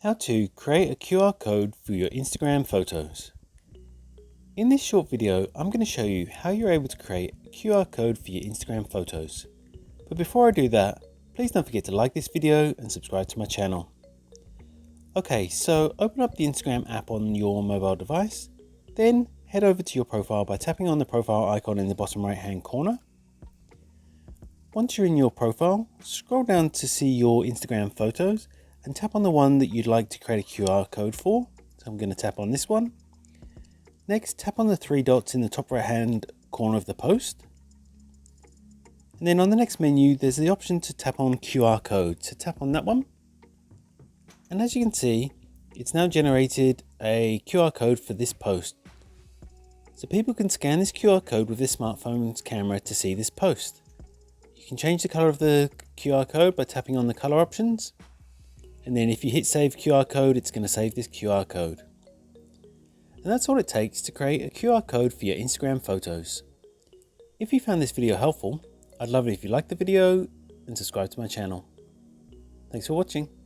How to create a QR code for your Instagram photos. In this short video, I'm going to show you how you're able to create a QR code for your Instagram photos. But before I do that, please don't forget to like this video and subscribe to my channel. Okay, so open up the Instagram app on your mobile device, then head over to your profile by tapping on the profile icon in the bottom right hand corner. Once you're in your profile, scroll down to see your Instagram photos and tap on the one that you'd like to create a QR code for. So I'm going to tap on this one. Next, tap on the three dots in the top right hand corner of the post. And then on the next menu, there's the option to tap on QR code. So tap on that one. And as you can see, it's now generated a QR code for this post. So people can scan this QR code with their smartphone's camera to see this post. You can change the color of the QR code by tapping on the color options. And then if you hit save QR code, it's going to save this QR code. And that's all it takes to create a QR code for your Instagram photos. If you found this video helpful, I'd love it if you liked the video and subscribe to my channel. Thanks for watching.